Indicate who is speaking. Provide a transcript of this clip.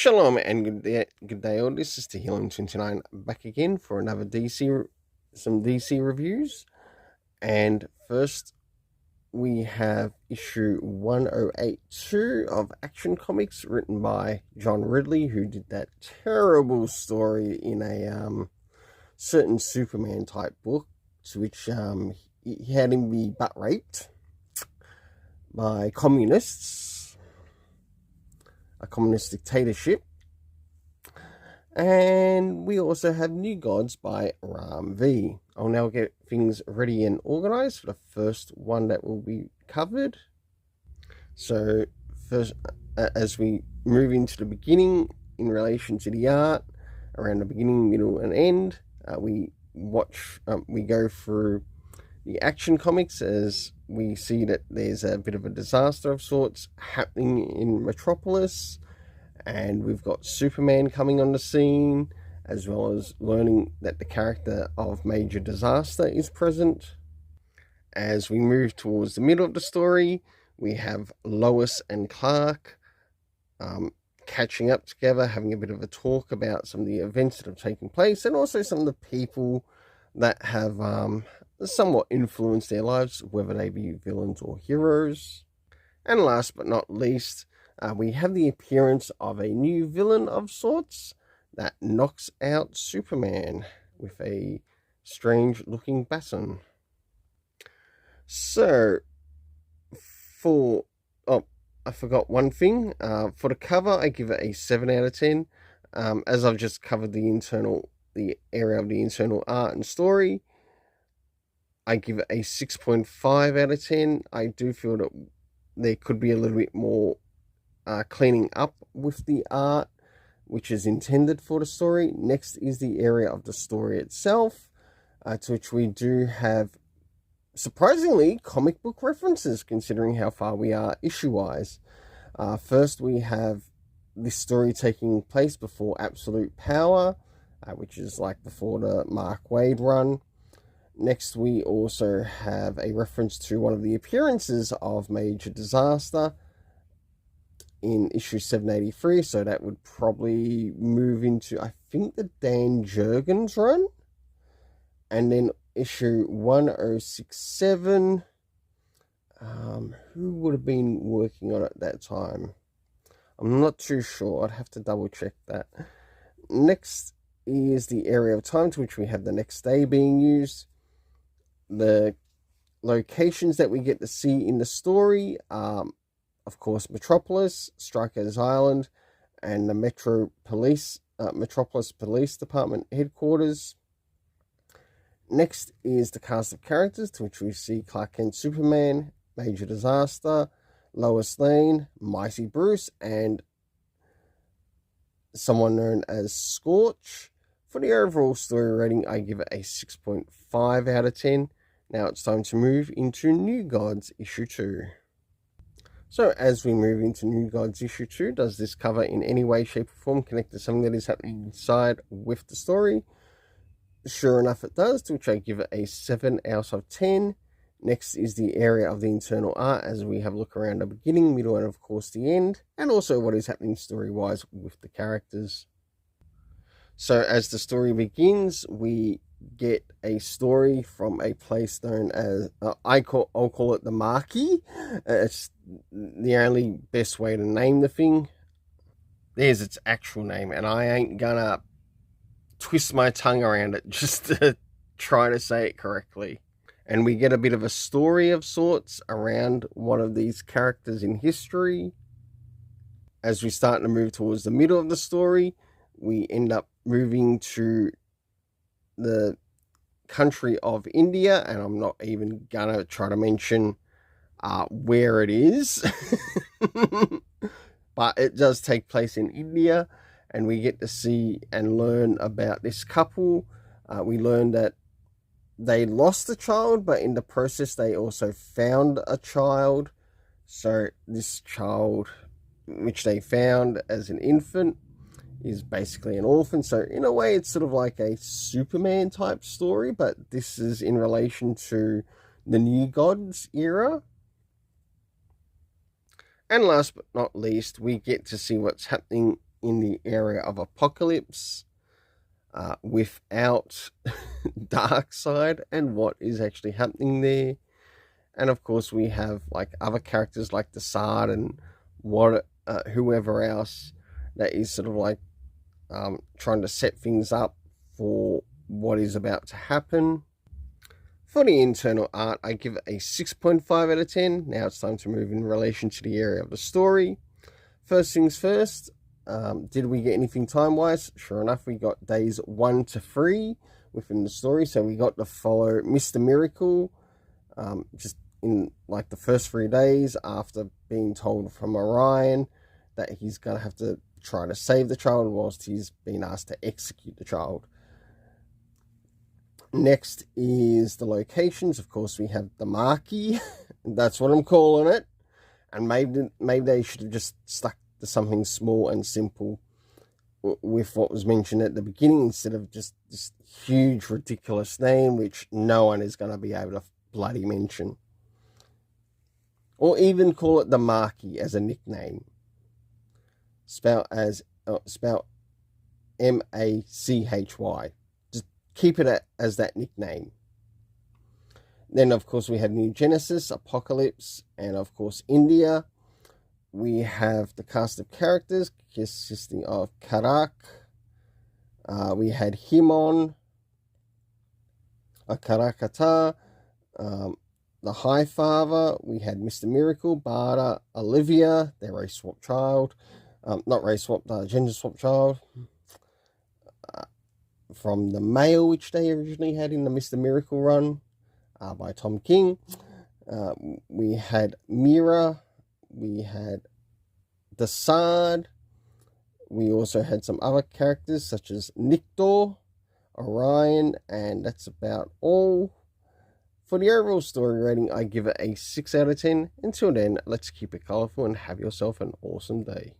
Speaker 1: Shalom and good day all. This is Tehillim29 back again for another some DC reviews. And first we have issue 1082 of Action Comics, written by John Ridley, who did that terrible story in a certain Superman type book, to which he had him be butt raped by communists, a communist dictatorship. And we also have New Gods by Ram V. I'll now get things ready and organized for the first one that will be covered. So first, as we move into the beginning in relation to the art, around the beginning, middle, and end, we go through the Action Comics as we see that there's a bit of a disaster of sorts happening in Metropolis, and we've got Superman coming on the scene, as well as learning that the character of Major Disaster is present. As we move towards the middle of the story, we have Lois and Clark catching up together, having a bit of a talk about some of the events that have taken place, and also some of the people that have somewhat influenced their lives, whether they be villains or heroes. And last but not least, we have the appearance of a new villain of sorts that knocks out Superman with a strange looking baton. So, I forgot one thing. For the cover, I give it a 7 out of 10. As I've just covered the area of the internal art and story, I give it a 6.5 out of 10. I do feel that there could be a little bit more cleaning up with the art, which is intended for the story. Next is the area of the story itself, to which we do have, surprisingly, comic book references, considering how far we are issue-wise. First, we have this story taking place before Absolute Power, which is like before the Mark Waid run. Next, we also have a reference to one of the appearances of Major Disaster in issue 783, so that would probably move into, I think, the Dan Jurgens run. And then issue 1067, who would have been working on it at that time? I'm not too sure. I'd have to double check that. Next is the area of time, to which we have the next day being used. The locations that we get to see in the story are, of course, Metropolis, Strikers Island, and the Metropolis Police Department headquarters. Next is the cast of characters, to which we see Clark Kent Superman, Major Disaster, Lois Lane, Mighty Bruce, and someone known as Scorch. For the overall story rating, I give it a 6.5 out of 10. Now it's time to move into New Gods issue 2. So as we move into New Gods issue 2, does this cover in any way, shape, or form connect to something that is happening inside with the story? Sure enough, it does, to which I give it a 7 out of 10. Next is the area of the internal art, as we have a look around the beginning, middle, and of course the end, and also what is happening story-wise with the characters. So as the story begins, we get a story from a place known as, I'll call it the Marquee. It's the only best way to name the thing. There's its actual name, and I ain't gonna twist my tongue around it just to try to say it correctly. And we get a bit of a story of sorts around one of these characters in history. As we start to move towards the middle of the story, we end up moving to the country of India, and I'm not even gonna try to mention where it is. But it does take place in India, and we get to see and learn about this couple. We learn that they lost a child, but in the process they also found a child. So this child, which they found as an infant, is basically an orphan. So in a way, it's sort of like a Superman type story, but this is in relation to the New Gods era. And last but not least, we get to see what's happening in the area of Apocalypse without Darkseid and what is actually happening there. And of course, we have like other characters like the Sard and whoever else that is sort of like trying to set things up for what is about to happen. For the internal art, I give it a 6.5 out of 10. Now it's time to move in relation to the area of the story. First things first, did we get anything time-wise? Sure enough, we got days 1 to 3 within the story. So we got to follow Mr. Miracle just in like the first 3 days after being told from Orion that he's going to have to try to save the child whilst he's been asked to execute the child. Next is the locations. Of course, we have the marquee. That's what I'm calling it. And maybe they should have just stuck to something small and simple with what was mentioned at the beginning instead of just this huge, ridiculous name which no one is going to be able to bloody mention. Or even call it the marquee as a nickname. Spelled M-A-C-H-Y. Just keep it as that nickname. Then, of course, we have New Genesis, Apocalypse, and, of course, India. We have the cast of characters consisting of Karak. We had Himon, Karakata, the High Father. We had Mr. Miracle, Barda, Olivia, their race swap child. Not race swap, gender swap child. From the male, which they originally had in the Mr. Miracle run. By Tom King. We had Mira. We had the Sard. We also had some other characters such as Nictor, Orion, and that's about all. For the overall story rating, I give it a 6 out of 10. Until then, let's keep it colourful and have yourself an awesome day.